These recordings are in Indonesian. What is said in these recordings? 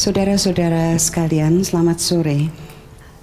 Saudara-saudara sekalian, selamat sore.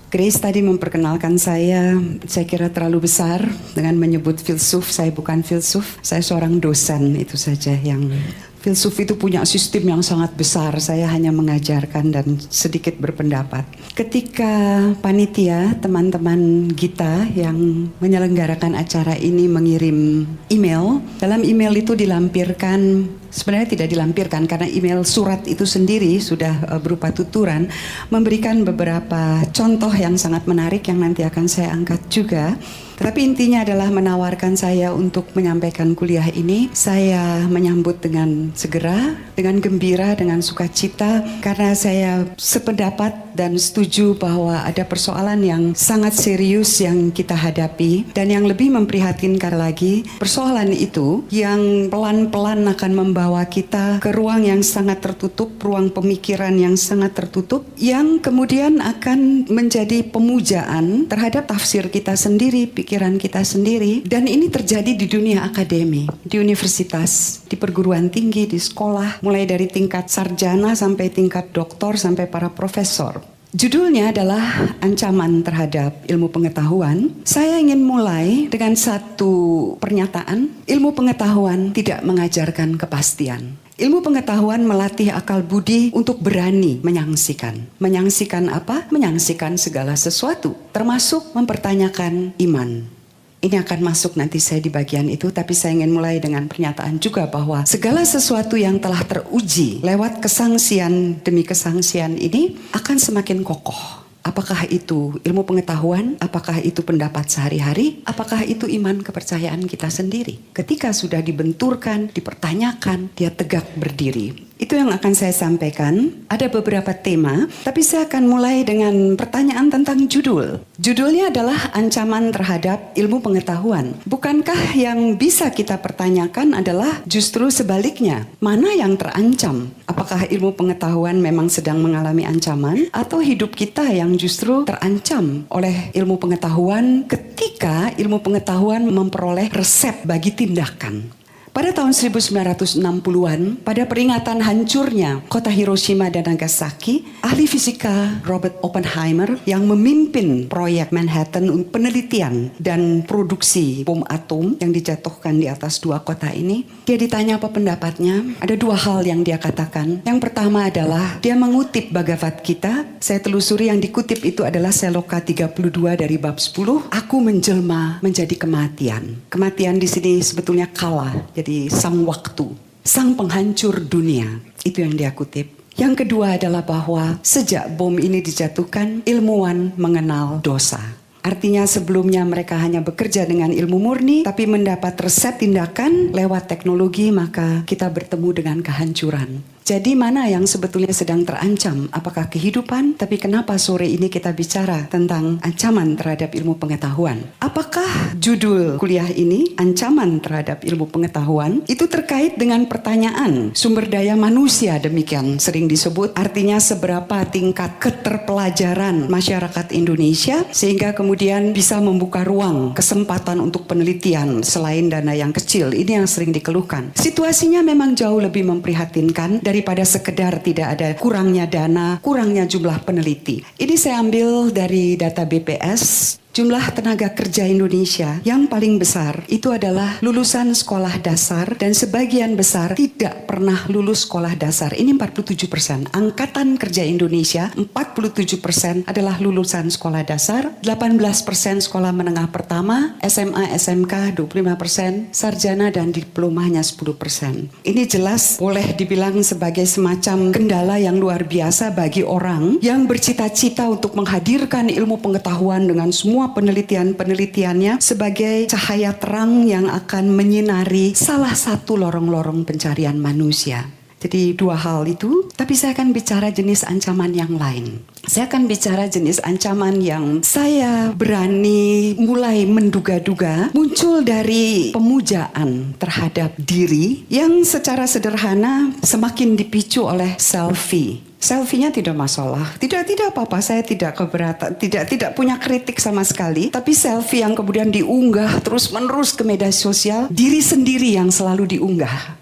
Grace tadi memperkenalkan saya kira terlalu besar dengan menyebut filsuf. Saya bukan filsuf, saya seorang dosen, itu saja. Yang filsuf itu punya sistem yang sangat besar, saya hanya mengajarkan dan sedikit berpendapat. Ketika panitia, teman-teman Gita yang menyelenggarakan acara ini mengirim email, dalam email itu dilampirkan, sebenarnya tidak dilampirkan karena email surat itu sendiri sudah berupa tuturan, memberikan beberapa contoh yang sangat menarik yang nanti akan saya angkat juga. Tetapi intinya adalah menawarkan saya untuk menyampaikan kuliah ini. Saya menyambut dengan segera, dengan gembira, dengan sukacita, karena saya sependapat dan setuju bahwa ada persoalan yang sangat serius yang kita hadapi, dan yang lebih memprihatinkan lagi, persoalan itu yang pelan-pelan akan membawa kita ke ruang yang sangat tertutup, ruang pemikiran yang sangat tertutup, yang kemudian akan menjadi pemujaan terhadap tafsir kita sendiri, pikiran kita sendiri. Dan ini terjadi di dunia akademi, di universitas, di perguruan tinggi, di sekolah, mulai dari tingkat sarjana sampai tingkat doktor sampai para profesor. Judulnya adalah ancaman terhadap ilmu pengetahuan. Saya ingin mulai dengan satu pernyataan. Ilmu pengetahuan tidak mengajarkan kepastian. Ilmu pengetahuan melatih akal budi untuk berani menyangsikan. Menyangsikan apa? Menyangsikan segala sesuatu, termasuk mempertanyakan iman. Ini akan masuk nanti saya di bagian itu, tapi saya ingin mulai dengan pernyataan juga bahwa segala sesuatu yang telah teruji lewat kesangsian demi kesangsian ini akan semakin kokoh. Apakah itu ilmu pengetahuan? Apakah itu pendapat sehari-hari? Apakah itu iman kepercayaan kita sendiri? Ketika sudah dibenturkan, dipertanyakan, dia tegak berdiri. Itu yang akan saya sampaikan. Ada beberapa tema, tapi saya akan mulai dengan pertanyaan tentang judul. Judulnya adalah ancaman terhadap ilmu pengetahuan. Bukankah yang bisa kita pertanyakan adalah justru sebaliknya? Mana yang terancam? Apakah ilmu pengetahuan memang sedang mengalami ancaman? Atau hidup kita yang justru terancam oleh ilmu pengetahuan ketika ilmu pengetahuan memperoleh resep bagi tindakan? Pada tahun 1960-an, pada peringatan hancurnya kota Hiroshima dan Nagasaki, ahli fisika Robert Oppenheimer yang memimpin proyek Manhattan untuk penelitian dan produksi bom atom yang dijatuhkan di atas dua kota ini, dia ditanya apa pendapatnya. Ada dua hal yang dia katakan. Yang pertama adalah dia mengutip Bhagavad Gita. Saya telusuri, yang dikutip itu adalah Seloka 32 dari bab 10. Aku menjelma menjadi kematian. Kematian di sini sebetulnya kala. Jadi sang waktu, sang penghancur dunia. Itu yang dia kutip. Yang kedua adalah bahwa sejak bom ini dijatuhkan, ilmuwan mengenal dosa. Artinya sebelumnya mereka hanya bekerja dengan ilmu murni, tapi mendapat resep tindakan lewat teknologi, maka kita bertemu dengan kehancuran. Jadi mana yang sebetulnya sedang terancam? Apakah kehidupan? Tapi kenapa sore ini kita bicara tentang ancaman terhadap ilmu pengetahuan? Apakah judul kuliah ini, ancaman terhadap ilmu pengetahuan, itu terkait dengan pertanyaan sumber daya manusia, demikian sering disebut. Artinya seberapa tingkat keterpelajaran masyarakat Indonesia sehingga kemudian bisa membuka ruang, kesempatan untuk penelitian selain dana yang kecil. Ini yang sering dikeluhkan. Situasinya memang jauh lebih memprihatinkan daripada sekedar tidak ada kurangnya dana, kurangnya jumlah peneliti. Ini saya ambil dari data BPS. Jumlah tenaga kerja Indonesia yang paling besar itu adalah lulusan sekolah dasar, dan sebagian besar tidak pernah lulus sekolah dasar. Ini 47%. Angkatan kerja Indonesia 47% adalah lulusan sekolah dasar, 18% sekolah menengah pertama, SMA, SMK 25%, sarjana dan diplomanya 10%. Ini jelas boleh dibilang sebagai semacam kendala yang luar biasa bagi orang yang bercita-cita untuk menghadirkan ilmu pengetahuan dengan semua penelitian-penelitiannya sebagai cahaya terang yang akan menyinari salah satu lorong-lorong pencarian manusia. Jadi dua hal itu, tapi saya akan bicara jenis ancaman yang lain. Saya akan bicara jenis ancaman yang saya berani mulai menduga-duga muncul dari pemujaan terhadap diri yang secara sederhana semakin dipicu oleh selfie. Selfie-nya tidak masalah, tidak apa-apa. Saya tidak keberatan, tidak punya kritik sama sekali. Tapi selfie yang kemudian diunggah terus-menerus ke media sosial, diri sendiri yang selalu diunggah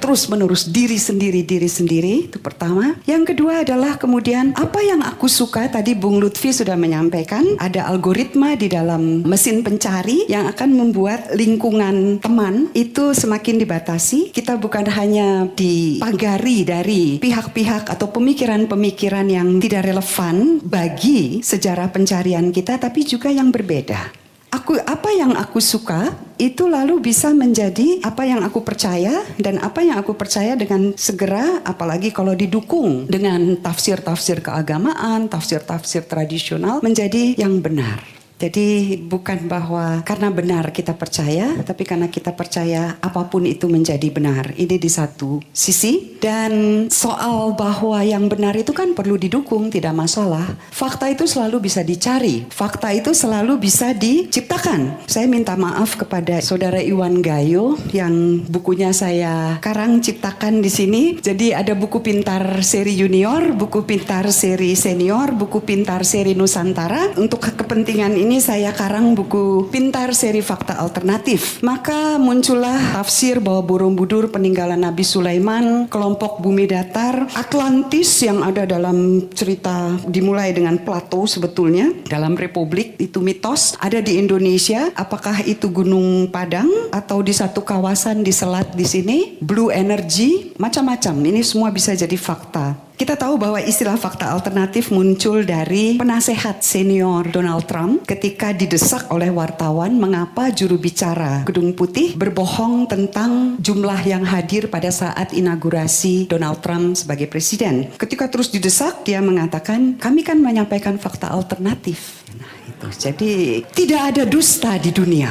terus-menerus diri sendiri, itu pertama. Yang kedua adalah kemudian apa yang aku suka, tadi Bung Lutfi sudah menyampaikan, ada algoritma di dalam mesin pencari yang akan membuat lingkungan teman itu semakin dibatasi. Kita bukan hanya dipagari dari pihak-pihak atau pemikiran-pemikiran yang tidak relevan bagi sejarah pencarian kita, tapi juga yang berbeda. Apa yang aku suka itu lalu bisa menjadi apa yang aku percaya, dan apa yang aku percaya dengan segera, apalagi kalau didukung dengan tafsir-tafsir keagamaan, tafsir-tafsir tradisional, menjadi yang benar. Jadi bukan bahwa karena benar kita percaya, tapi karena kita percaya apapun itu menjadi benar. Ini di satu sisi. Dan soal bahwa yang benar itu kan perlu didukung, tidak masalah. Fakta itu selalu bisa dicari. Fakta itu selalu bisa diciptakan. Saya minta maaf kepada Saudara Iwan Gayo yang bukunya saya karang ciptakan di sini. Jadi ada buku pintar seri junior, buku pintar seri senior, buku pintar seri Nusantara. Untuk kepentingan ini saya karang buku pintar seri fakta alternatif. Maka muncullah tafsir bahwa Borobudur peninggalan Nabi Sulaiman, kelompok bumi datar, Atlantis yang ada dalam cerita dimulai dengan Plato sebetulnya, dalam Republik itu mitos, ada di Indonesia. Apakah itu Gunung Padang atau di satu kawasan di selat di sini, Blue Energy, macam-macam. Ini semua bisa jadi fakta. Kita tahu bahwa istilah fakta alternatif muncul dari penasehat senior Donald Trump ketika didesak oleh wartawan mengapa juru bicara Gedung Putih berbohong tentang jumlah yang hadir pada saat inaugurasi Donald Trump sebagai presiden. Ketika terus didesak, dia mengatakan, kami kan menyampaikan fakta alternatif. Nah, itu. Jadi tidak ada dusta di dunia,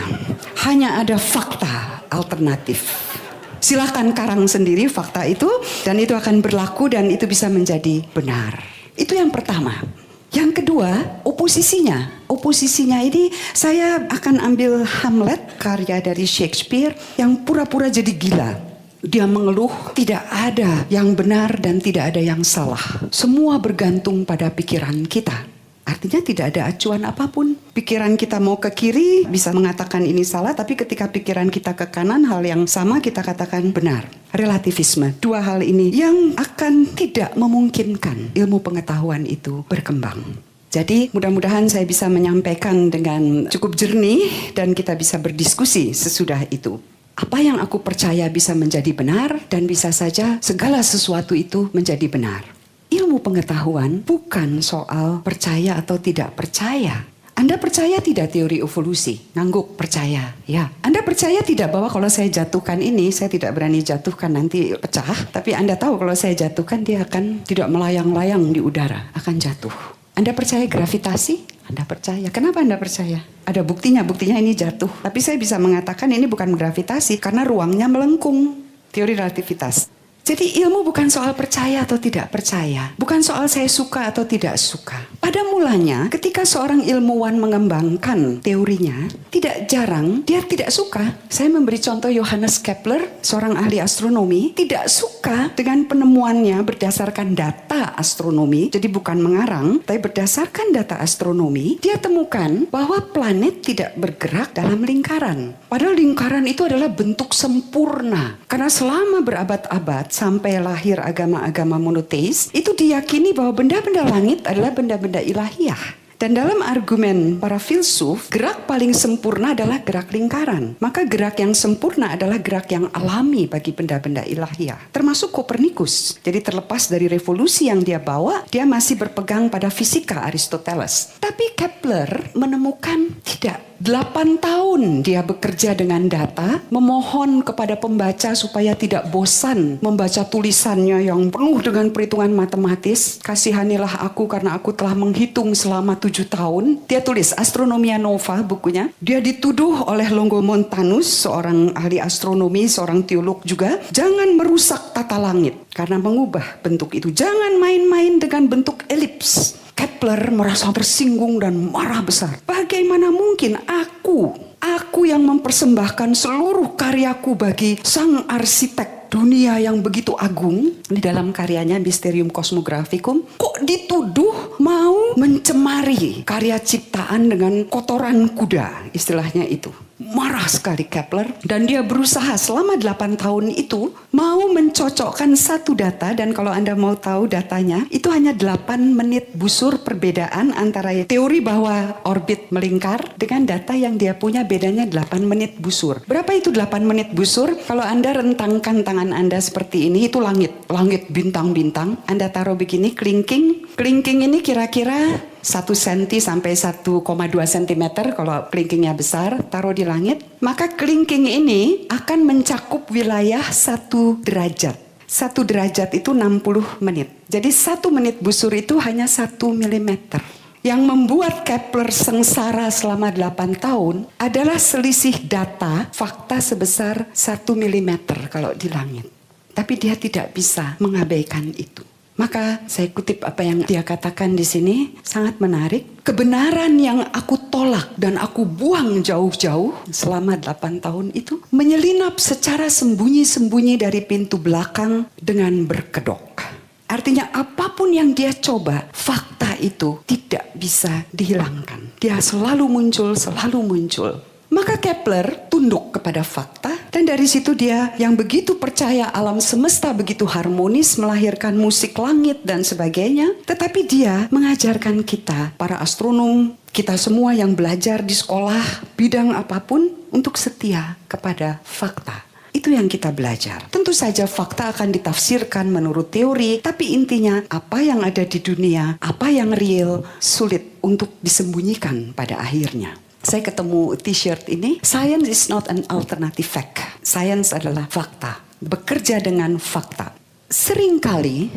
hanya ada fakta alternatif. Silahkan karang sendiri fakta itu, dan itu akan berlaku dan itu bisa menjadi benar. Itu yang pertama. Yang kedua, oposisinya. Oposisinya ini saya akan ambil Hamlet, karya dari Shakespeare, yang pura-pura jadi gila. Dia mengeluh, tidak ada yang benar dan tidak ada yang salah. Semua bergantung pada pikiran kita. Artinya tidak ada acuan apapun. Pikiran kita mau ke kiri bisa mengatakan ini salah, tapi ketika pikiran kita ke kanan, hal yang sama kita katakan benar. Relativisme. Dua hal ini yang akan tidak memungkinkan ilmu pengetahuan itu berkembang. Jadi mudah-mudahan saya bisa menyampaikan dengan cukup jernih dan kita bisa berdiskusi sesudah itu. Apa yang aku percaya bisa menjadi benar, dan bisa saja segala sesuatu itu menjadi benar. Ilmu pengetahuan bukan soal percaya atau tidak percaya. Anda percaya tidak teori evolusi? Ngangguk percaya, ya. Anda percaya tidak bahwa kalau saya jatuhkan ini, saya tidak berani jatuhkan nanti pecah. Tapi Anda tahu kalau saya jatuhkan dia akan tidak melayang-layang di udara, akan jatuh. Anda percaya gravitasi? Anda percaya. Kenapa Anda percaya? Ada buktinya ini jatuh. Tapi saya bisa mengatakan ini bukan gravitasi karena ruangnya melengkung. Teori relativitas. Jadi ilmu bukan soal percaya atau tidak percaya. Bukan soal saya suka atau tidak suka. Pada mulanya ketika seorang ilmuwan mengembangkan teorinya, tidak jarang dia tidak suka. Saya memberi contoh Johannes Kepler, seorang ahli astronomi, tidak suka dengan penemuannya berdasarkan data astronomi. Jadi bukan mengarang, tapi berdasarkan data astronomi, dia temukan bahwa planet tidak bergerak dalam lingkaran. Padahal lingkaran itu adalah bentuk sempurna. Karena selama berabad-abad sampai lahir agama-agama monoteis, itu diyakini bahwa benda-benda langit adalah benda-benda ilahiyah. Dan dalam argumen para filsuf, gerak paling sempurna adalah gerak lingkaran. Maka gerak yang sempurna adalah gerak yang alami bagi benda-benda ilahiyah. Termasuk Kopernikus. Jadi terlepas dari revolusi yang dia bawa, dia masih berpegang pada fisika Aristoteles. Tapi Kepler menemukan tidak. 8 tahun dia bekerja dengan data, memohon kepada pembaca supaya tidak bosan membaca tulisannya yang penuh dengan perhitungan matematis. Kasihanilah aku karena aku telah menghitung selama 7 tahun. Dia tulis Astronomia Nova bukunya. Dia dituduh oleh Longomontanus, seorang ahli astronomi, seorang teolog juga, jangan merusak tata langit karena mengubah bentuk itu. Jangan main-main dengan bentuk elips. Kepler merasa tersinggung dan marah besar. Bagaimana mungkin aku yang mempersembahkan seluruh karyaku bagi sang arsitek dunia yang begitu agung, di dalam karyanya Mysterium Cosmographicum, kok dituduh mau mencemari karya ciptaan dengan kotoran kuda, istilahnya itu. Marah sekali Kepler, dan dia berusaha selama 8 tahun itu mau mencocokkan satu data, dan kalau Anda mau tahu datanya, itu hanya 8 menit busur perbedaan antara teori bahwa orbit melingkar dengan data yang dia punya, bedanya 8 menit busur. Berapa itu 8 menit busur? Kalau Anda rentangkan tangan Anda seperti ini, itu langit bintang-bintang. Anda taruh begini, kelingking ini kira-kira 1 cm sampai 1,2 cm kalau kelingkingnya besar, taruh di langit. Maka kelingking ini akan mencakup wilayah 1 derajat. 1 derajat itu 60 menit. Jadi 1 menit busur itu hanya 1 mm. Yang membuat Kepler sengsara selama 8 tahun adalah selisih data fakta sebesar 1 mm kalau di langit. Tapi dia tidak bisa mengabaikan itu. Maka saya kutip apa yang dia katakan di sini, sangat menarik. Kebenaran yang aku tolak dan aku buang jauh-jauh selama 8 tahun itu menyelinap secara sembunyi-sembunyi dari pintu belakang dengan berkedok. Artinya apapun yang dia coba, fakta itu tidak bisa dihilangkan. Dia selalu muncul, selalu muncul. Maka Kepler tunduk kepada fakta, dan dari situ dia yang begitu percaya alam semesta begitu harmonis, melahirkan musik langit dan sebagainya. Tetapi dia mengajarkan kita, para astronom, kita semua yang belajar di sekolah, bidang apapun, untuk setia kepada fakta. Itu yang kita belajar. Tentu saja fakta akan ditafsirkan menurut teori, tapi intinya apa yang ada di dunia, apa yang real, sulit untuk disembunyikan pada akhirnya. Saya ketemu t-shirt ini, science is not an alternative fact. Science adalah fakta, bekerja dengan fakta. Seringkali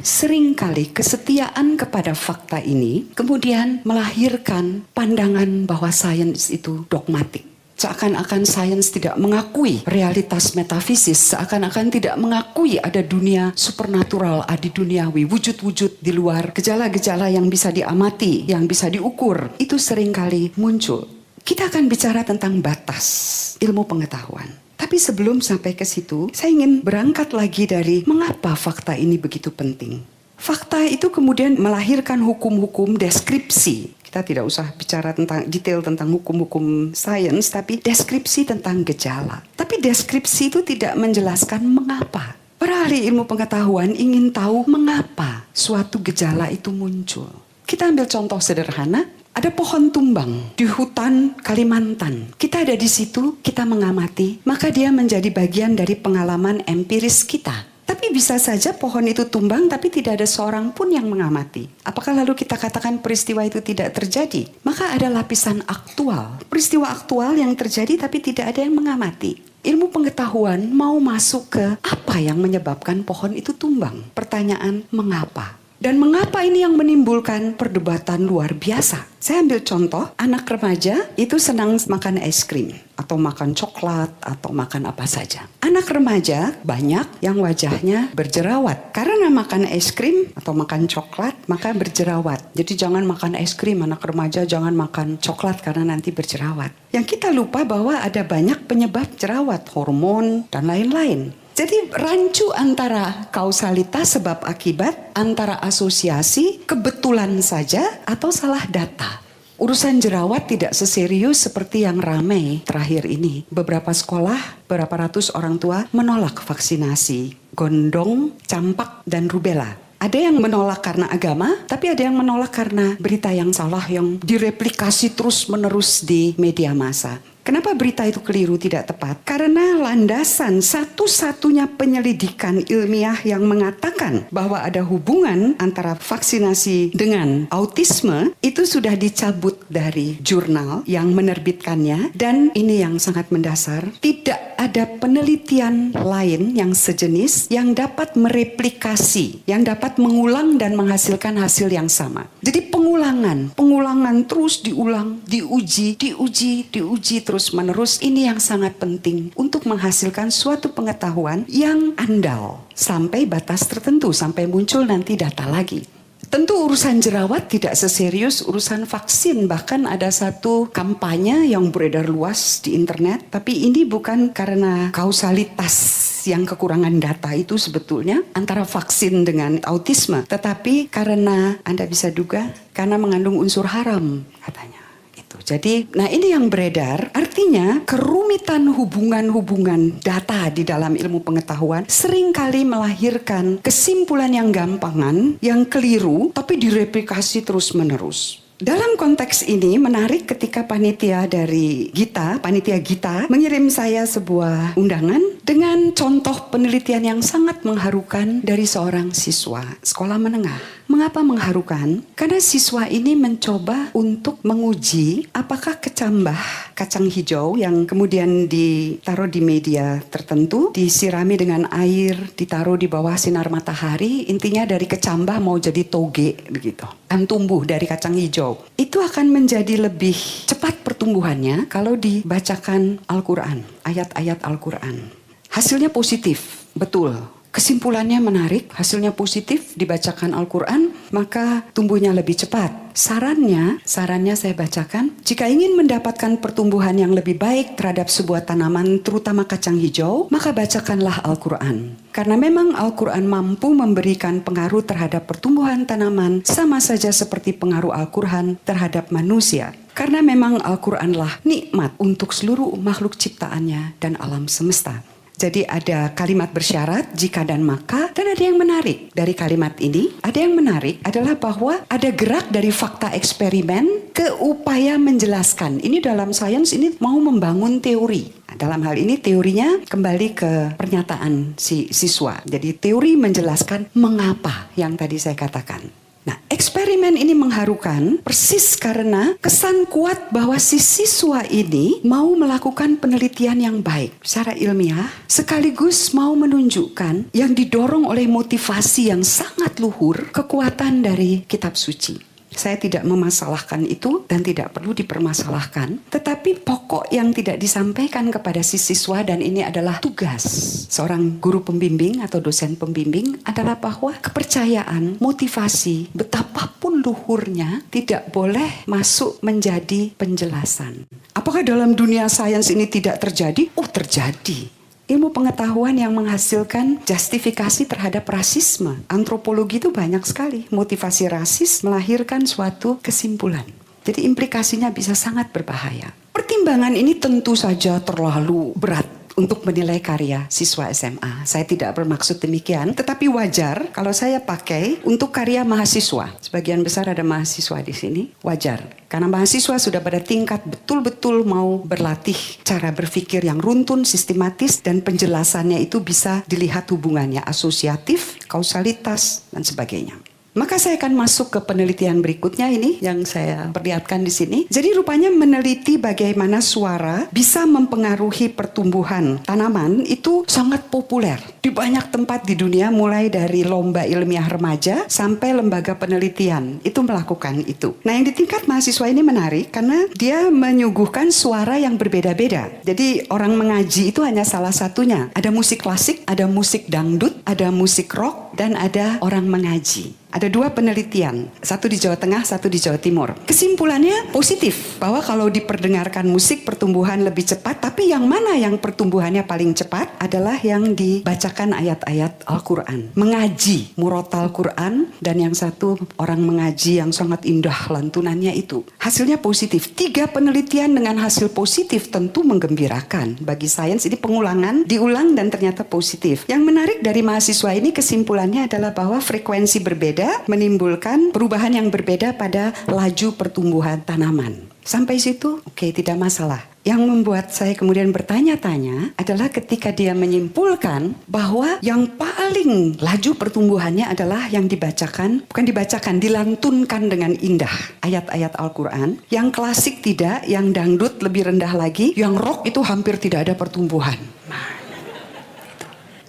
kesetiaan kepada fakta ini kemudian melahirkan pandangan bahwa science itu dogmatik. Seakan-akan sains tidak mengakui realitas metafisis, seakan-akan tidak mengakui ada dunia supernatural, adi duniawi, wujud-wujud di luar, gejala-gejala yang bisa diamati, yang bisa diukur. Itu seringkali muncul. Kita akan bicara tentang batas ilmu pengetahuan. Tapi sebelum sampai ke situ, saya ingin berangkat lagi dari mengapa fakta ini begitu penting. Fakta itu kemudian melahirkan hukum-hukum deskripsi. Kita tidak usah bicara tentang detail tentang hukum-hukum sains, tapi deskripsi tentang gejala. Tapi deskripsi itu tidak menjelaskan mengapa. Para ahli ilmu pengetahuan ingin tahu mengapa suatu gejala itu muncul. Kita ambil contoh sederhana, ada pohon tumbang di hutan Kalimantan. Kita ada di situ, kita mengamati, maka dia menjadi bagian dari pengalaman empiris kita. Tapi bisa saja pohon itu tumbang tapi tidak ada seorang pun yang mengamati. Apakah lalu kita katakan peristiwa itu tidak terjadi? Maka ada lapisan aktual. Peristiwa aktual yang terjadi tapi tidak ada yang mengamati. Ilmu pengetahuan mau masuk ke apa yang menyebabkan pohon itu tumbang. Pertanyaan, mengapa? Dan mengapa ini yang menimbulkan perdebatan luar biasa? Saya ambil contoh, anak remaja itu senang makan es krim, atau makan coklat, atau makan apa saja. Anak remaja banyak yang wajahnya berjerawat. Karena makan es krim atau makan coklat, maka berjerawat. Jadi jangan makan es krim, anak remaja jangan makan coklat karena nanti berjerawat. Yang kita lupa bahwa ada banyak penyebab jerawat, hormon, dan lain-lain. Jadi rancu antara kausalitas sebab akibat, antara asosiasi, kebetulan saja, atau salah data. Urusan jerawat tidak seserius seperti yang ramai terakhir ini. Beberapa sekolah, beberapa ratus orang tua menolak vaksinasi gondong, campak, dan rubella. Ada yang menolak karena agama, tapi ada yang menolak karena berita yang salah yang direplikasi terus-menerus di media massa. Kenapa berita itu keliru, tidak tepat? Karena landasan satu-satunya penyelidikan ilmiah yang mengatakan bahwa ada hubungan antara vaksinasi dengan autisme itu sudah dicabut dari jurnal yang menerbitkannya. Dan ini yang sangat mendasar, tidak ada penelitian lain yang sejenis yang dapat mereplikasi, yang dapat mengulang dan menghasilkan hasil yang sama. Jadi pengulangan terus diulang, diuji terus menerus. Ini yang sangat penting untuk menghasilkan suatu pengetahuan yang andal sampai batas tertentu, sampai muncul nanti data lagi. Tentu urusan jerawat tidak seserius urusan vaksin. Bahkan ada satu kampanye yang beredar luas di internet. Tapi ini bukan karena kausalitas yang kekurangan data itu sebetulnya antara vaksin dengan autisme. Tetapi karena Anda bisa duga karena mengandung unsur haram katanya. Jadi, nah ini yang beredar, artinya kerumitan hubungan-hubungan data di dalam ilmu pengetahuan seringkali melahirkan kesimpulan yang gampangan, yang keliru, tapi direplikasi terus-menerus. Dalam konteks ini menarik ketika panitia Gita mengirim saya sebuah undangan dengan contoh penelitian yang sangat mengharukan dari seorang siswa sekolah menengah. Mengapa mengharukan? Karena siswa ini mencoba untuk menguji apakah kecambah kacang hijau yang kemudian ditaruh di media tertentu, disirami dengan air, ditaruh di bawah sinar matahari, intinya dari kecambah mau jadi toge begitu. Akan tumbuh dari kacang hijau. Itu akan menjadi lebih cepat pertumbuhannya kalau dibacakan Al-Quran, ayat-ayat Al-Quran. Hasilnya positif, betul. Kesimpulannya menarik, hasilnya positif, dibacakan Al-Quran, maka tumbuhnya lebih cepat. Sarannya saya bacakan, jika ingin mendapatkan pertumbuhan yang lebih baik terhadap sebuah tanaman, terutama kacang hijau, maka bacakanlah Al-Quran. Karena memang Al-Quran mampu memberikan pengaruh terhadap pertumbuhan tanaman, sama saja seperti pengaruh Al-Quran terhadap manusia. Karena memang Al-Quranlah nikmat untuk seluruh makhluk ciptaannya dan alam semesta. Jadi ada kalimat bersyarat, jika dan maka, dan ada yang menarik dari kalimat ini. Ada yang menarik adalah bahwa ada gerak dari fakta eksperimen ke upaya menjelaskan. Ini dalam sains ini mau membangun teori. Nah, dalam hal ini teorinya kembali ke pernyataan si siswa. Jadi teori menjelaskan mengapa yang tadi saya katakan. Nah, eksperimen ini mengharukan persis karena kesan kuat bahwa si siswa ini mau melakukan penelitian yang baik secara ilmiah, sekaligus mau menunjukkan yang didorong oleh motivasi yang sangat luhur, kekuatan dari kitab suci. Saya tidak memasalahkan itu dan tidak perlu dipermasalahkan. Tetapi pokok yang tidak disampaikan kepada si siswa, dan ini adalah tugas seorang guru pembimbing atau dosen pembimbing, adalah bahwa kepercayaan, motivasi, betapapun luhurnya tidak boleh masuk menjadi penjelasan. Apakah dalam dunia sains ini tidak terjadi? Oh, terjadi. Ilmu pengetahuan yang menghasilkan justifikasi terhadap rasisme. Antropologi itu banyak sekali. Motivasi rasis melahirkan suatu kesimpulan. Jadi implikasinya bisa sangat berbahaya. Pertimbangan ini tentu saja terlalu berat untuk menilai karya siswa SMA. Saya tidak bermaksud demikian, tetapi wajar kalau saya pakai untuk karya mahasiswa. Sebagian besar ada mahasiswa di sini, wajar. Karena mahasiswa sudah pada tingkat betul-betul mau berlatih cara berpikir yang runtun, sistematis, dan penjelasannya itu bisa dilihat hubungannya asosiatif, kausalitas, dan sebagainya. Maka saya akan masuk ke penelitian berikutnya ini yang saya perlihatkan di sini. Jadi rupanya meneliti bagaimana suara bisa mempengaruhi pertumbuhan tanaman itu sangat populer di banyak tempat di dunia, mulai dari lomba ilmiah remaja sampai lembaga penelitian itu melakukan itu. Nah, yang di tingkat mahasiswa ini menarik karena dia menyuguhkan suara yang berbeda-beda. Jadi orang mengaji itu hanya salah satunya. Ada musik klasik, ada musik dangdut, ada musik rock, dan ada orang mengaji. Ada dua penelitian, satu di Jawa Tengah, satu di Jawa Timur. Kesimpulannya positif, bahwa kalau diperdengarkan musik pertumbuhan lebih cepat, tapi yang mana yang pertumbuhannya paling cepat adalah yang dibacakan ayat-ayat Al-Quran. Mengaji murotal Quran, dan yang satu orang mengaji yang sangat indah lantunannya itu. Hasilnya positif. 3 penelitian dengan hasil positif tentu menggembirakan. Bagi sains ini pengulangan, diulang dan ternyata positif. Yang menarik dari mahasiswa ini kesimpulannya adalah bahwa frekuensi berbeda menimbulkan perubahan yang berbeda pada laju pertumbuhan tanaman. Sampai situ, oke, tidak masalah. Yang membuat saya kemudian bertanya-tanya adalah ketika dia menyimpulkan bahwa yang paling laju pertumbuhannya adalah yang dibacakan, bukan dibacakan, dilantunkan dengan indah ayat-ayat Al-Quran. Yang klasik tidak, yang dangdut lebih rendah lagi, yang rock itu hampir tidak ada pertumbuhan.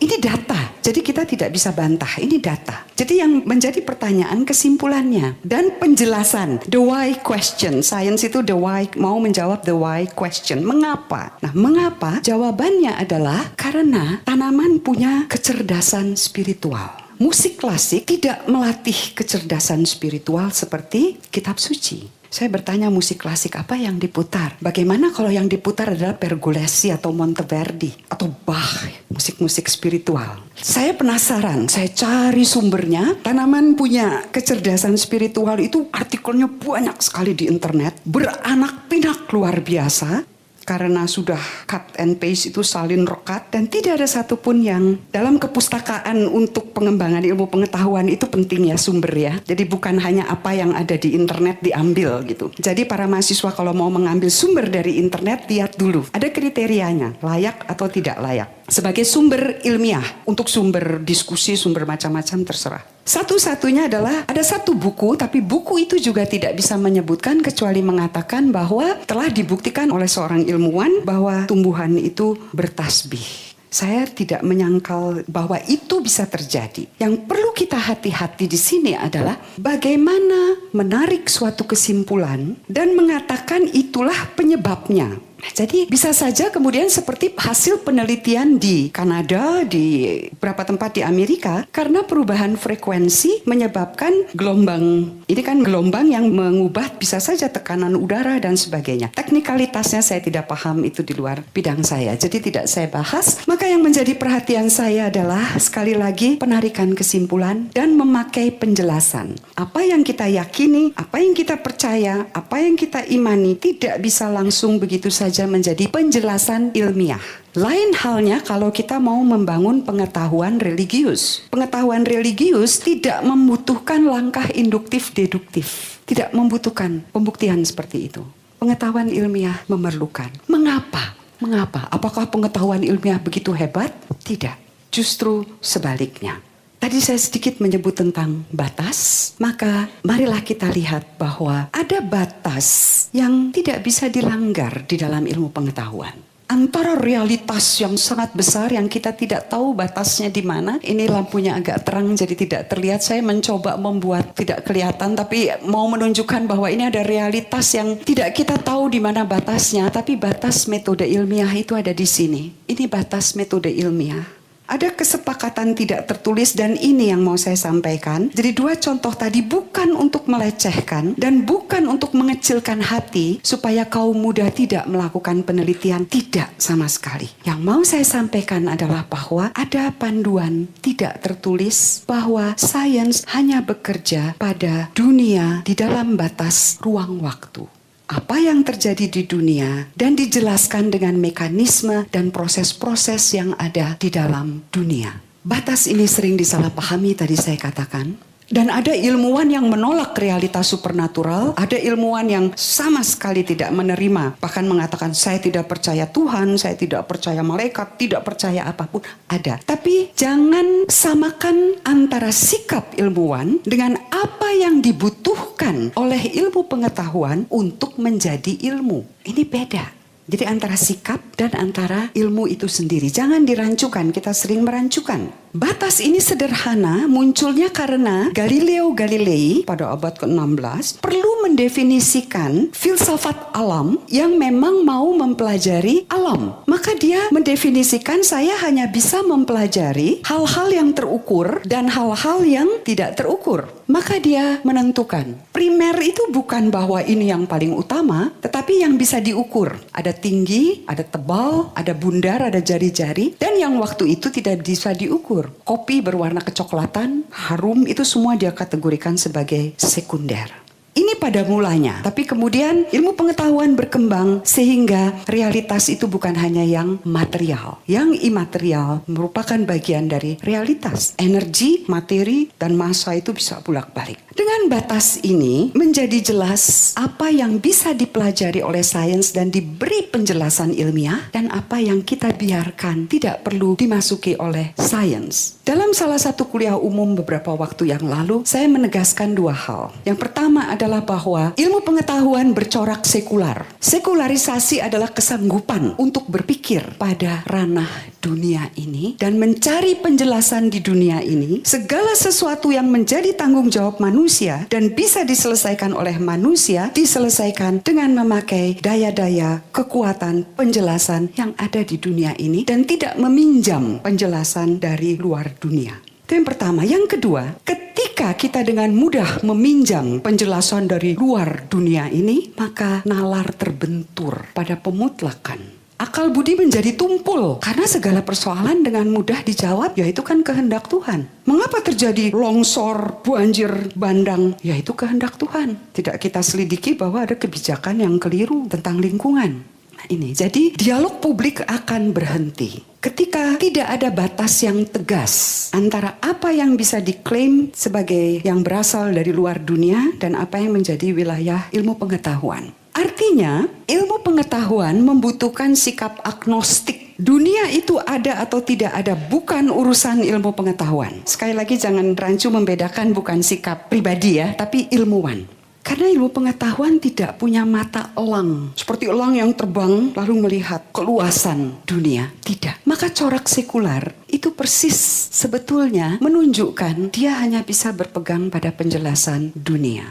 Ini data, jadi kita tidak bisa bantah, ini data. Jadi yang menjadi pertanyaan kesimpulannya dan penjelasan, the why question. Science itu the why, mau menjawab the why question. Mengapa? Nah, mengapa? Jawabannya adalah karena tanaman punya kecerdasan spiritual. musik klasik tidak melatih kecerdasan spiritual seperti kitab suci. Saya bertanya, musik klasik apa yang diputar? Bagaimana kalau yang diputar adalah Pergolesi atau Monteverdi atau Bach, musik-musik spiritual? Saya penasaran, saya cari sumbernya. Tanaman punya kecerdasan spiritual itu artikelnya banyak sekali di internet, beranak pinak luar biasa. Karena sudah cut and paste itu salin rokat, dan tidak ada satupun yang dalam kepustakaan untuk pengembangan ilmu pengetahuan itu penting ya sumber ya. Jadi bukan hanya apa yang ada di internet diambil gitu. Jadi para mahasiswa kalau mau mengambil sumber dari internet, lihat dulu ada kriterianya, layak atau tidak layak. Sebagai sumber ilmiah, untuk sumber diskusi, sumber macam-macam terserah. Satu-satunya adalah ada satu buku, tapi buku itu juga tidak bisa menyebutkan kecuali mengatakan bahwa telah dibuktikan oleh seorang ilmuwan bahwa tumbuhan itu bertasbih. Saya tidak menyangkal bahwa itu bisa terjadi. Yang perlu kita hati-hati di sini adalah bagaimana menarik suatu kesimpulan dan mengatakan itulah penyebabnya. Jadi bisa saja kemudian seperti hasil penelitian di Kanada, di beberapa tempat di Amerika, karena perubahan frekuensi menyebabkan gelombang, ini kan gelombang yang mengubah bisa saja tekanan udara dan sebagainya. Teknikalitasnya saya tidak paham, itu di luar bidang saya, jadi tidak saya bahas. Maka yang menjadi perhatian saya adalah sekali lagi penarikan kesimpulan dan memakai penjelasan. Apa yang kita yakini, apa yang kita percaya, apa yang kita imani tidak bisa langsung begitu saja menjadi penjelasan ilmiah. Lain halnya kalau kita mau membangun pengetahuan religius. Pengetahuan religius tidak membutuhkan langkah induktif-deduktif. Tidak membutuhkan pembuktian seperti itu. Pengetahuan ilmiah memerlukan. Mengapa? Mengapa? Apakah pengetahuan ilmiah begitu hebat? Tidak. Justru sebaliknya. Tadi saya sedikit menyebut tentang batas, maka marilah kita lihat bahwa ada batas yang tidak bisa dilanggar di dalam ilmu pengetahuan. Antara realitas yang sangat besar yang kita tidak tahu batasnya di mana. Ini lampunya agak terang jadi tidak terlihat. Saya mencoba membuat tidak kelihatan, tapi mau menunjukkan bahwa ini ada realitas yang tidak kita tahu di mana batasnya. Tapi batas metode ilmiah itu ada di sini. Ini batas metode ilmiah. Ada kesepakatan tidak tertulis dan ini yang mau saya sampaikan. Jadi dua contoh tadi bukan untuk melecehkan dan bukan untuk mengecilkan hati supaya kaum muda tidak melakukan penelitian. Tidak sama sekali. Yang mau saya sampaikan adalah bahwa ada panduan tidak tertulis bahwa sains hanya bekerja pada dunia di dalam batas ruang waktu. Apa yang terjadi di dunia dan dijelaskan dengan mekanisme dan proses-proses yang ada di dalam dunia. Batas ini sering disalahpahami tadi saya katakan. Dan ada ilmuwan yang menolak realitas supernatural, ada ilmuwan yang sama sekali tidak menerima, bahkan mengatakan saya tidak percaya Tuhan, saya tidak percaya malaikat, tidak percaya apapun, ada. Tapi jangan samakan antara sikap ilmuwan dengan apa yang dibutuhkan oleh ilmu pengetahuan untuk menjadi ilmu. Ini beda. Jadi antara sikap dan antara ilmu itu sendiri. Jangan dirancukan, kita sering merancukan. Batas ini sederhana, munculnya karena Galileo Galilei pada abad ke-16 perlu mendefinisikan filsafat alam yang memang mau mempelajari alam. Maka dia mendefinisikan saya hanya bisa mempelajari hal-hal yang terukur dan hal-hal yang tidak terukur. Maka dia menentukan, primer itu bukan bahwa ini yang paling utama, tetapi yang bisa diukur. Ada tinggi, ada tebal, ada bundar, ada jari-jari, dan yang waktu itu tidak bisa diukur. Kopi berwarna kecoklatan, harum, itu semua dia kategorikan sebagai sekunder. Ini pada mulanya, tapi kemudian ilmu pengetahuan berkembang sehingga realitas itu bukan hanya yang material. Yang imaterial merupakan bagian dari realitas. Energi, materi, dan massa itu bisa bolak-balik. Dengan batas ini menjadi jelas apa yang bisa dipelajari oleh sains dan diberi penjelasan ilmiah dan apa yang kita biarkan tidak perlu dimasuki oleh sains. Dalam salah satu kuliah umum beberapa waktu yang lalu, saya menegaskan dua hal. Yang pertama adalah bahwa ilmu pengetahuan bercorak sekular. Sekularisasi adalah kesanggupan untuk berpikir pada ranah dunia ini dan mencari penjelasan di dunia ini. Segala sesuatu yang menjadi tanggung jawab manusia dan bisa diselesaikan oleh manusia, diselesaikan dengan memakai daya-daya, kekuatan, penjelasan yang ada di dunia ini dan tidak meminjam penjelasan dari luar dunia. Itu yang pertama. Yang kedua, ketika kita dengan mudah meminjam penjelasan dari luar dunia ini, maka nalar terbentur pada pemutlakan. Akal budi menjadi tumpul karena segala persoalan dengan mudah dijawab, yaitu kan kehendak Tuhan. Mengapa terjadi longsor, banjir, bandang? Yaitu kehendak Tuhan. Tidak kita selidiki bahwa ada kebijakan yang keliru tentang lingkungan. Nah ini, jadi dialog publik akan berhenti ketika tidak ada batas yang tegas antara apa yang bisa diklaim sebagai yang berasal dari luar dunia dan apa yang menjadi wilayah ilmu pengetahuan. Artinya, ilmu pengetahuan membutuhkan sikap agnostik. Dunia itu ada atau tidak ada bukan urusan ilmu pengetahuan. Sekali lagi jangan rancu membedakan bukan sikap pribadi ya, tapi ilmuwan. Karena ilmu pengetahuan tidak punya mata elang. Seperti elang yang terbang lalu melihat keluasan dunia. Tidak. Maka corak sekular itu persis sebetulnya menunjukkan dia hanya bisa berpegang pada penjelasan dunia.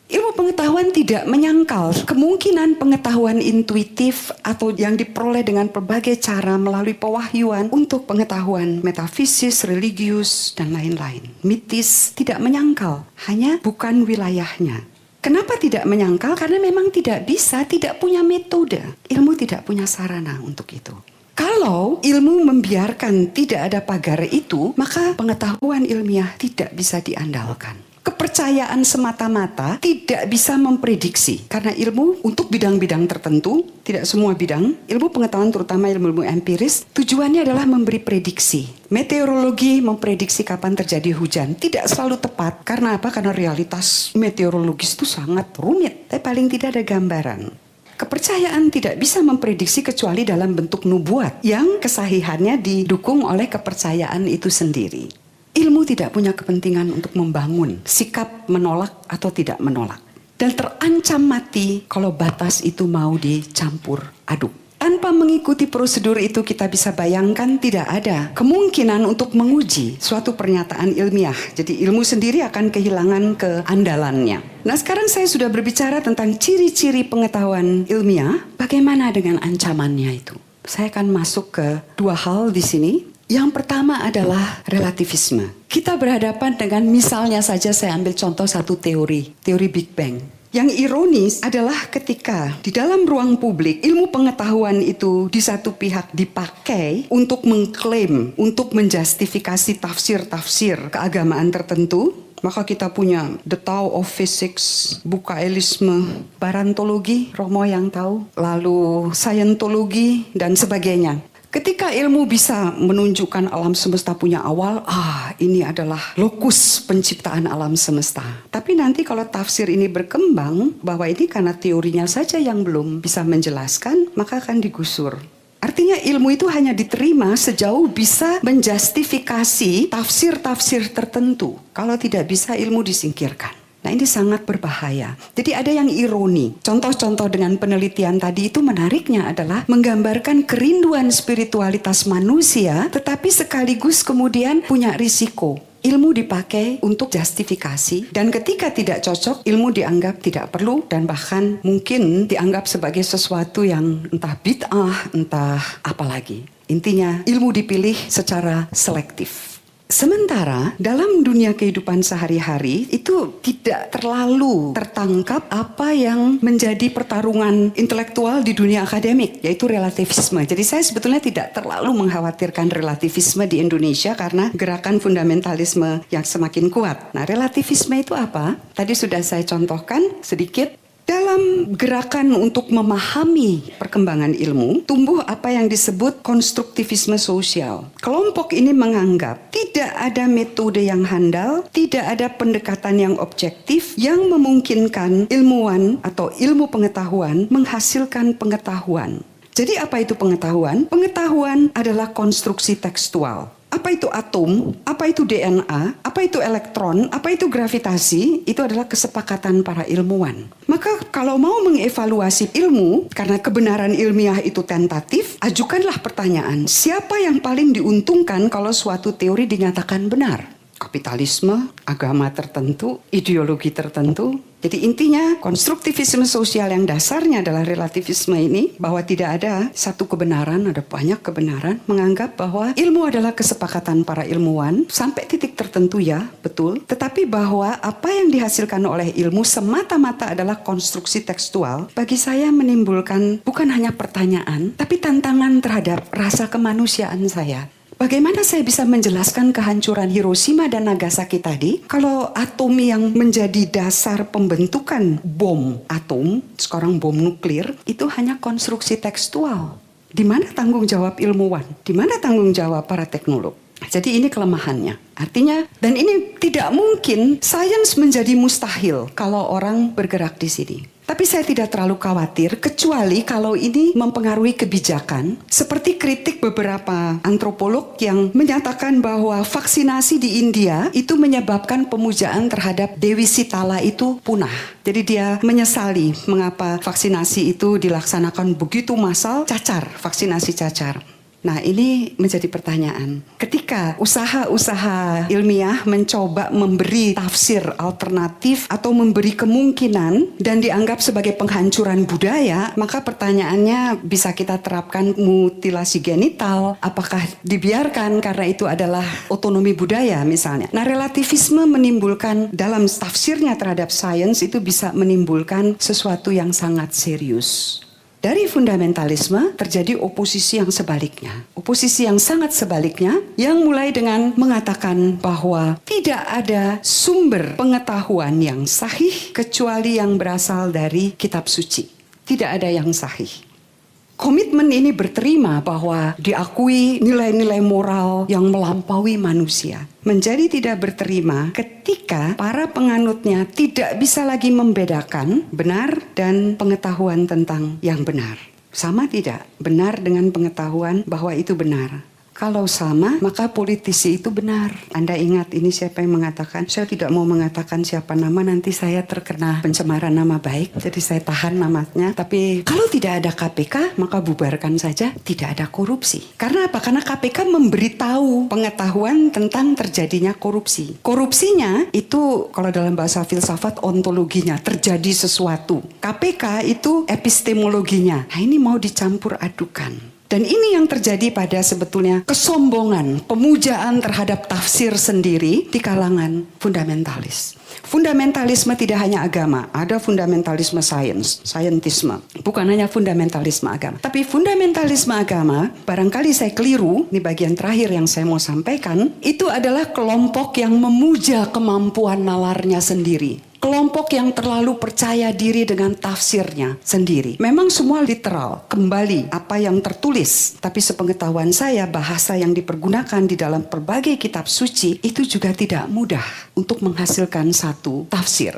Ilmu pengetahuan tidak menyangkal kemungkinan pengetahuan intuitif atau yang diperoleh dengan berbagai cara melalui pewahyuan untuk pengetahuan metafisis, religius, dan lain-lain. Mitis tidak menyangkal, hanya bukan wilayahnya. Kenapa tidak menyangkal? Karena memang tidak bisa, tidak punya metode. Ilmu tidak punya sarana untuk itu. Kalau ilmu membiarkan tidak ada pagar itu, maka pengetahuan ilmiah tidak bisa diandalkan. Kepercayaan semata-mata tidak bisa memprediksi. Karena ilmu untuk bidang-bidang tertentu, tidak semua bidang, ilmu pengetahuan terutama ilmu-ilmu empiris, tujuannya adalah memberi prediksi. Meteorologi memprediksi kapan terjadi hujan. Tidak selalu tepat. Karena apa? Karena realitas meteorologis itu sangat rumit. Tapi paling tidak ada gambaran. Kepercayaan tidak bisa memprediksi kecuali dalam bentuk nubuat yang kesahihannya didukung oleh kepercayaan itu sendiri. Ilmu tidak punya kepentingan untuk membangun sikap menolak atau tidak menolak. Dan terancam mati kalau batas itu mau dicampur aduk. Tanpa mengikuti prosedur itu kita bisa bayangkan tidak ada kemungkinan untuk menguji suatu pernyataan ilmiah. Jadi ilmu sendiri akan kehilangan keandalannya. Nah sekarang saya sudah berbicara tentang ciri-ciri pengetahuan ilmiah. Bagaimana dengan ancamannya itu? Saya akan masuk ke dua hal di sini. Yang pertama adalah relativisme. Kita berhadapan dengan misalnya saja saya ambil contoh satu teori Big Bang. Yang ironis adalah ketika di dalam ruang publik ilmu pengetahuan itu di satu pihak dipakai untuk mengklaim, untuk menjustifikasi tafsir-tafsir keagamaan tertentu. Maka kita punya The Tao of Physics, Bukaelisme, Barantologi, Romo yang tahu, lalu Scientology dan sebagainya. Ketika ilmu bisa menunjukkan alam semesta punya awal, ini adalah lokus penciptaan alam semesta. Tapi nanti kalau tafsir ini berkembang, bahwa ini karena teorinya saja yang belum bisa menjelaskan, maka akan digusur. Artinya ilmu itu hanya diterima sejauh bisa menjustifikasi tafsir-tafsir tertentu. Kalau tidak bisa, ilmu disingkirkan. Nah ini sangat berbahaya. Jadi ada yang ironi. Contoh-contoh dengan penelitian tadi itu menariknya adalah menggambarkan kerinduan spiritualitas manusia, tetapi sekaligus kemudian punya risiko. Ilmu dipakai untuk justifikasi dan ketika tidak cocok, ilmu dianggap tidak perlu dan bahkan mungkin dianggap sebagai sesuatu yang entah bid'ah, entah apa lagi. Intinya ilmu dipilih secara selektif. Sementara dalam dunia kehidupan sehari-hari itu tidak terlalu tertangkap apa yang menjadi pertarungan intelektual di dunia akademik, yaitu relativisme. Jadi saya sebetulnya tidak terlalu mengkhawatirkan relativisme di Indonesia karena gerakan fundamentalisme yang semakin kuat. Nah, relativisme itu apa? Tadi sudah saya contohkan sedikit. Dalam gerakan untuk memahami perkembangan ilmu, tumbuh apa yang disebut konstruktivisme sosial. Kelompok ini menganggap tidak ada metode yang handal, tidak ada pendekatan yang objektif yang memungkinkan ilmuwan atau ilmu pengetahuan menghasilkan pengetahuan. Jadi apa itu pengetahuan? Pengetahuan adalah konstruksi tekstual. Apa itu atom, apa itu DNA, apa itu elektron, apa itu gravitasi, itu adalah kesepakatan para ilmuwan. Maka kalau mau mengevaluasi ilmu, karena kebenaran ilmiah itu tentatif, ajukanlah pertanyaan, siapa yang paling diuntungkan kalau suatu teori dinyatakan benar? kapitalisme, agama tertentu, ideologi tertentu. Jadi intinya konstruktivisme sosial yang dasarnya adalah relativisme ini, bahwa tidak ada satu kebenaran, ada banyak kebenaran, menganggap bahwa ilmu adalah kesepakatan para ilmuwan sampai titik tertentu, ya betul, tetapi bahwa apa yang dihasilkan oleh ilmu semata-mata adalah konstruksi tekstual, bagi saya menimbulkan bukan hanya pertanyaan tapi tantangan terhadap rasa kemanusiaan saya. Bagaimana saya bisa menjelaskan kehancuran Hiroshima dan Nagasaki tadi kalau atom yang menjadi dasar pembentukan bom atom, sekarang bom nuklir, itu hanya konstruksi tekstual? Di mana tanggung jawab ilmuwan? Di mana tanggung jawab para teknolog? Jadi ini kelemahannya. Artinya, dan ini tidak mungkin sains menjadi mustahil kalau orang bergerak di sini. Tapi saya tidak terlalu khawatir, kecuali kalau ini mempengaruhi kebijakan. Seperti kritik beberapa antropolog yang menyatakan bahwa vaksinasi di India itu menyebabkan pemujaan terhadap Dewi Sitala itu punah. Jadi dia menyesali mengapa vaksinasi itu dilaksanakan begitu massal, cacar, vaksinasi cacar. Nah, ini menjadi pertanyaan. Ketika usaha-usaha ilmiah mencoba memberi tafsir alternatif atau memberi kemungkinan dan dianggap sebagai penghancuran budaya, maka pertanyaannya bisa kita terapkan mutilasi genital, apakah dibiarkan karena itu adalah otonomi budaya misalnya. Nah, relativisme menimbulkan dalam tafsirnya terhadap sains itu bisa menimbulkan sesuatu yang sangat serius. Dari fundamentalisme terjadi oposisi yang sebaliknya. Oposisi yang sangat sebaliknya yang mulai dengan mengatakan bahwa tidak ada sumber pengetahuan yang sahih kecuali yang berasal dari kitab suci. Tidak ada yang sahih. Komitmen ini berterima bahwa diakui nilai-nilai moral yang melampaui manusia. Menjadi tidak berterima ketika para penganutnya tidak bisa lagi membedakan benar dan pengetahuan tentang yang benar. Sama tidak? Benar dengan pengetahuan bahwa itu benar. Kalau sama, maka politisi itu benar. Anda ingat ini siapa yang mengatakan? Saya tidak mau mengatakan siapa nama, nanti saya terkena pencemaran nama baik. Jadi saya tahan namanya. Tapi kalau tidak ada KPK, maka bubarkan saja, tidak ada korupsi. Karena apa? Karena KPK memberitahu pengetahuan tentang terjadinya korupsi. Korupsinya itu kalau dalam bahasa filsafat ontologinya, terjadi sesuatu. KPK itu epistemologinya. Nah, ini mau dicampur adukan. Dan ini yang terjadi pada sebetulnya kesombongan, pemujaan terhadap tafsir sendiri di kalangan fundamentalis. Fundamentalisme tidak hanya agama, ada fundamentalisme sains, saintisme. Bukan hanya fundamentalisme agama. Tapi fundamentalisme agama, barangkali saya keliru, ini bagian terakhir yang saya mau sampaikan, itu adalah kelompok yang memuja kemampuan nalarnya sendiri. Kelompok yang terlalu percaya diri dengan tafsirnya sendiri. Memang semua literal, kembali apa yang tertulis. Tapi sepengetahuan saya, bahasa yang dipergunakan di dalam berbagai kitab suci itu juga tidak mudah untuk menghasilkan satu tafsir.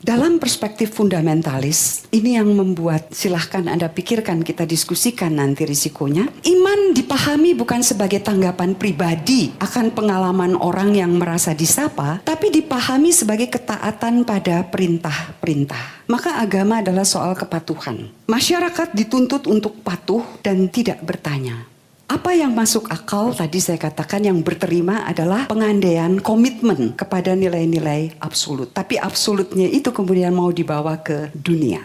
Dalam perspektif fundamentalis, ini yang membuat, silahkan Anda pikirkan, kita diskusikan nanti risikonya. Iman dipahami bukan sebagai tanggapan pribadi akan pengalaman orang yang merasa disapa, tapi dipahami sebagai ketaatan pada perintah-perintah. Maka agama adalah soal kepatuhan. Masyarakat dituntut untuk patuh dan tidak bertanya. Apa yang masuk akal tadi saya katakan yang berterima adalah pengandaian komitmen kepada nilai-nilai absolut. Tapi absolutnya itu kemudian mau dibawa ke dunia.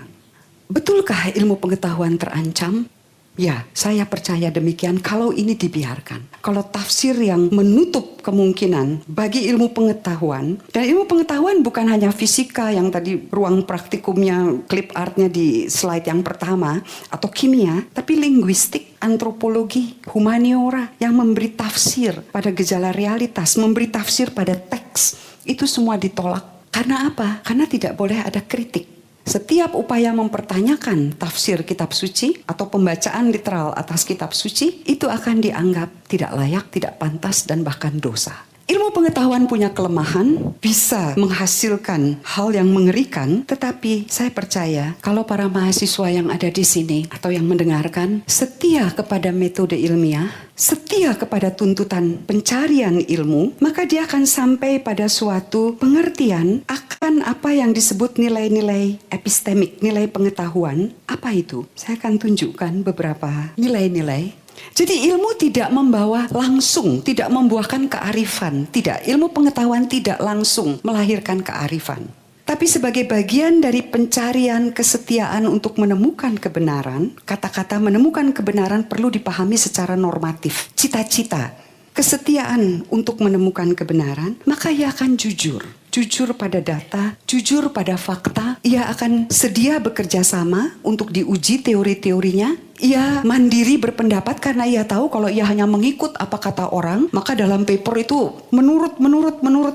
Betulkah ilmu pengetahuan terancam? Ya, saya percaya demikian kalau ini dibiarkan. Kalau tafsir yang menutup kemungkinan bagi ilmu pengetahuan, dan ilmu pengetahuan bukan hanya fisika yang tadi ruang praktikumnya, clip artnya di slide yang pertama, atau kimia, tapi linguistik, antropologi, humaniora yang memberi tafsir pada gejala realitas, memberi tafsir pada teks, itu semua ditolak. Karena apa? Karena tidak boleh ada kritik. Setiap upaya mempertanyakan tafsir kitab suci atau pembacaan literal atas kitab suci itu akan dianggap tidak layak, tidak pantas, dan bahkan dosa. Ilmu pengetahuan punya kelemahan, bisa menghasilkan hal yang mengerikan, tetapi saya percaya kalau para mahasiswa yang ada di sini atau yang mendengarkan setia kepada metode ilmiah, setia kepada tuntutan pencarian ilmu, maka dia akan sampai pada suatu pengertian akan apa yang disebut nilai-nilai epistemik, nilai pengetahuan. Apa itu? Saya akan tunjukkan beberapa nilai-nilai. Jadi ilmu tidak membawa langsung, tidak membuahkan kearifan. Tidak, ilmu pengetahuan tidak langsung melahirkan kearifan. Tapi sebagai bagian dari pencarian kesetiaan untuk menemukan kebenaran, kata-kata menemukan kebenaran perlu dipahami secara normatif. Cita-cita, kesetiaan untuk menemukan kebenaran, maka ia akan jujur. Jujur pada data, jujur pada fakta. Ia akan sedia bekerja sama untuk diuji teori-teorinya. Ia mandiri berpendapat karena ia tahu kalau ia hanya mengikut apa kata orang, maka dalam paper itu menurut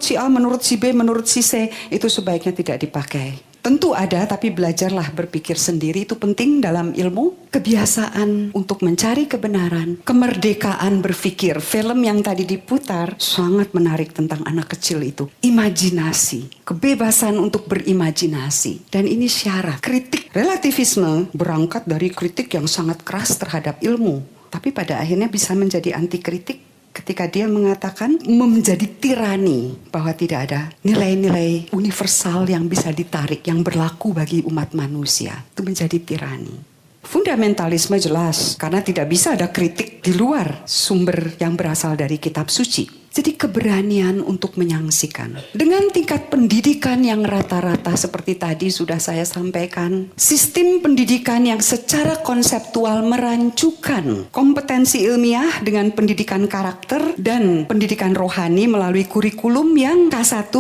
si A, menurut si B, menurut si C, itu sebaiknya tidak dipakai. Tentu ada, tapi belajarlah berpikir sendiri, itu penting dalam ilmu. Kebiasaan untuk mencari kebenaran, kemerdekaan berpikir. Film yang tadi diputar sangat menarik tentang anak kecil itu. Imajinasi, kebebasan untuk berimajinasi. Dan ini syarat. Kritik relativisme berangkat dari kritik yang sangat keras terhadap ilmu. Tapi pada akhirnya bisa menjadi anti kritik ketika dia mengatakan menjadi tirani bahwa tidak ada nilai-nilai universal yang bisa ditarik, yang berlaku bagi umat manusia. Itu menjadi tirani. Fundamentalisme jelas, karena tidak bisa ada kritik di luar sumber yang berasal dari kitab suci. Jadi keberanian untuk menyaksikan. Dengan tingkat pendidikan yang rata-rata seperti tadi sudah saya sampaikan. Sistem pendidikan yang secara konseptual merancukan kompetensi ilmiah dengan pendidikan karakter dan pendidikan rohani melalui kurikulum yang K1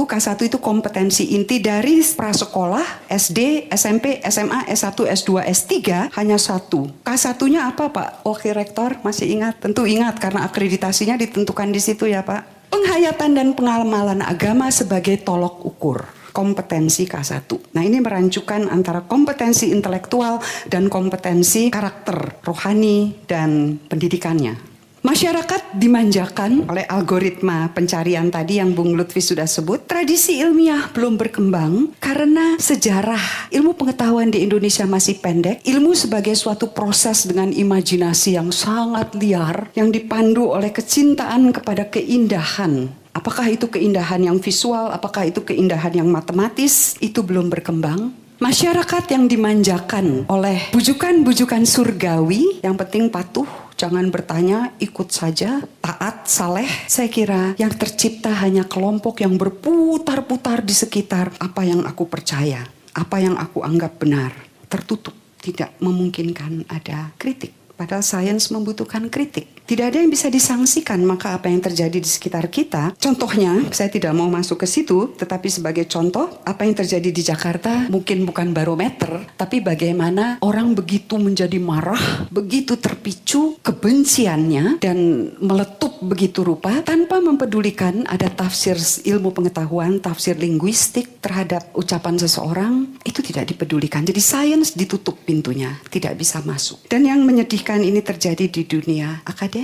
itu kompetensi inti dari prasekolah, SD, SMP, SMA, S1, S2, S3 hanya satu. K1-nya apa Pak? Oke Rektor, masih ingat? Tentu ingat karena akreditasinya ditentukan di situ ya Pak. Penghayatan dan pengamalan agama sebagai tolok ukur. Kompetensi K1. Nah ini merancukan antara kompetensi intelektual dan kompetensi karakter, rohani dan pendidikannya. Masyarakat dimanjakan oleh algoritma pencarian tadi yang Bung Lutfi sudah sebut. Tradisi ilmiah belum berkembang karena sejarah ilmu pengetahuan di Indonesia masih pendek. Ilmu sebagai suatu proses dengan imajinasi yang sangat liar yang dipandu oleh kecintaan kepada keindahan. Apakah itu keindahan yang visual, apakah itu keindahan yang matematis, itu belum berkembang. Masyarakat yang dimanjakan oleh bujukan-bujukan surgawi, yang penting patuh, jangan bertanya, ikut saja, taat, saleh. Saya kira yang tercipta hanya kelompok yang berputar-putar di sekitar apa yang aku percaya, apa yang aku anggap benar. Tertutup, tidak memungkinkan ada kritik. Padahal sains membutuhkan kritik. Tidak ada yang bisa disangsikan, maka apa yang terjadi di sekitar kita. Contohnya, saya tidak mau masuk ke situ, tetapi sebagai contoh, apa yang terjadi di Jakarta mungkin bukan barometer, tapi bagaimana orang begitu menjadi marah, begitu terpicu kebenciannya, dan meletup begitu rupa, tanpa mempedulikan ada tafsir ilmu pengetahuan, tafsir linguistik terhadap ucapan seseorang, itu tidak dipedulikan. Jadi sains ditutup pintunya, tidak bisa masuk. Dan yang menyedihkan ini terjadi di dunia akademik.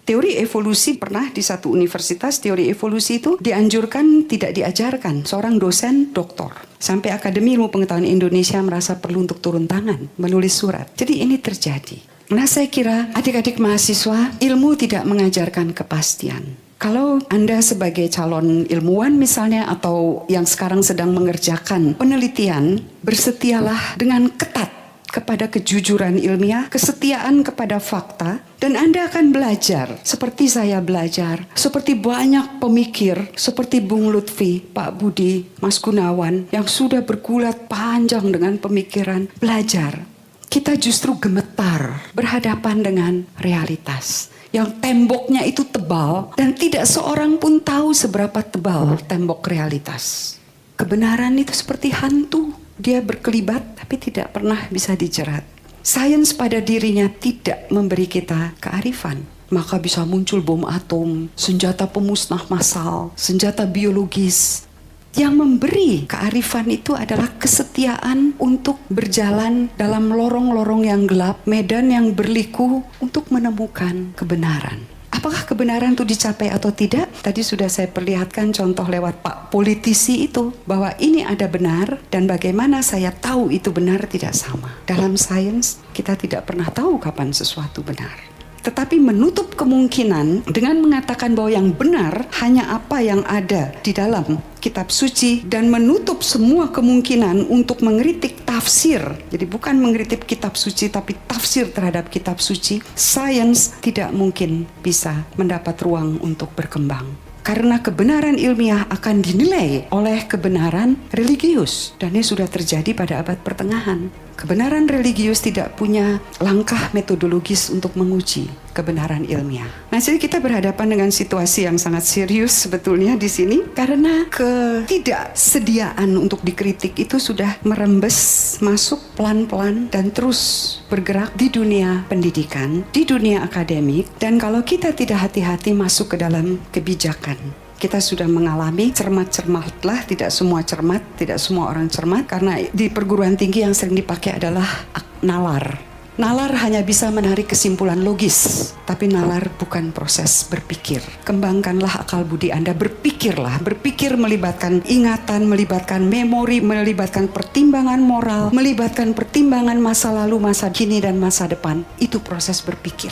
Teori evolusi pernah di satu universitas, teori evolusi itu dianjurkan tidak diajarkan. Seorang dosen doktor. Sampai Akademi Ilmu Pengetahuan Indonesia merasa perlu untuk turun tangan, menulis surat. Jadi ini terjadi. Nah saya kira adik-adik mahasiswa, ilmu tidak mengajarkan kepastian. Kalau Anda sebagai calon ilmuwan misalnya atau yang sekarang sedang mengerjakan penelitian, bersetialah dengan ketat kepada kejujuran ilmiah, kesetiaan kepada fakta, dan Anda akan belajar seperti saya belajar, seperti banyak pemikir, seperti Bung Lutfi, Pak Budi, Mas Gunawan, yang sudah bergulat panjang dengan pemikiran, belajar. Kita justru gemetar berhadapan dengan realitas. Yang temboknya itu tebal, dan tidak seorang pun tahu seberapa tebal tembok realitas. Kebenaran itu seperti hantu. Dia berkelibat tapi tidak pernah bisa dijerat. Sains pada dirinya tidak memberi kita kearifan. Maka bisa muncul bom atom, senjata pemusnah massal, senjata biologis. Yang memberi kearifan itu adalah kesetiaan untuk berjalan dalam lorong-lorong yang gelap, medan yang berliku untuk menemukan kebenaran. Apakah kebenaran itu dicapai atau tidak? Tadi sudah saya perlihatkan contoh lewat Pak politisi itu. Bahwa ini ada benar dan bagaimana saya tahu itu benar tidak sama. Dalam sains kita tidak pernah tahu kapan sesuatu benar. Tetapi menutup kemungkinan dengan mengatakan bahwa yang benar hanya apa yang ada di dalam kitab suci. Dan menutup semua kemungkinan untuk mengkritik tafsir. Jadi bukan mengkritik kitab suci, tapi tafsir terhadap kitab suci. Sains tidak mungkin bisa mendapat ruang untuk berkembang. Karena kebenaran ilmiah akan dinilai oleh kebenaran religius. Dan ini sudah terjadi pada abad pertengahan. Kebenaran religius tidak punya langkah metodologis untuk menguji kebenaran ilmiah. Nah, jadi kita berhadapan dengan situasi yang sangat serius sebetulnya di sini. Karena ketidaksediaan untuk dikritik itu sudah merembes, masuk pelan-pelan dan terus bergerak di dunia pendidikan, di dunia akademik. Dan kalau kita tidak hati-hati masuk ke dalam kebijakan, kita sudah mengalami cermat-cermatlah, tidak semua cermat, tidak semua orang cermat, karena di perguruan tinggi yang sering dipakai adalah nalar. Nalar hanya bisa menarik kesimpulan logis, tapi nalar bukan proses berpikir. Kembangkanlah akal budi Anda, berpikirlah. Berpikir melibatkan ingatan, melibatkan memori, melibatkan pertimbangan moral, melibatkan pertimbangan masa lalu, masa kini, dan masa depan. Itu proses berpikir.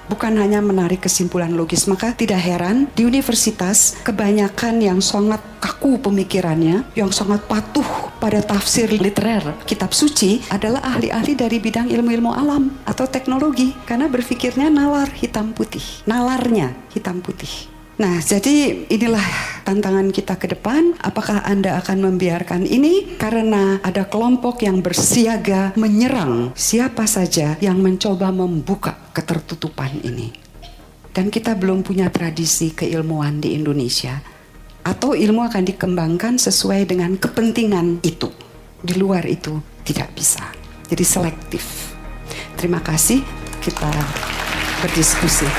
Bukan hanya menarik kesimpulan logis. Maka tidak heran di universitas kebanyakan yang sangat kaku pemikirannya, yang sangat patuh pada tafsir literer kitab suci adalah ahli-ahli dari bidang ilmu-ilmu alam atau teknologi, karena berpikirnya nalar hitam putih, nalarnya hitam putih. Nah, jadi inilah tantangan kita ke depan. Apakah Anda akan membiarkan ini? Karena ada kelompok yang bersiaga menyerang siapa saja yang mencoba membuka ketertutupan ini. Dan kita belum punya tradisi keilmuan di Indonesia. Atau ilmu akan dikembangkan sesuai dengan kepentingan itu. Di luar itu tidak bisa. Jadi selektif. Terima kasih, kita berdiskusi.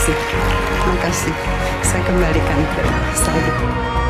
Terima kasih. Saya kembalikan ke slide.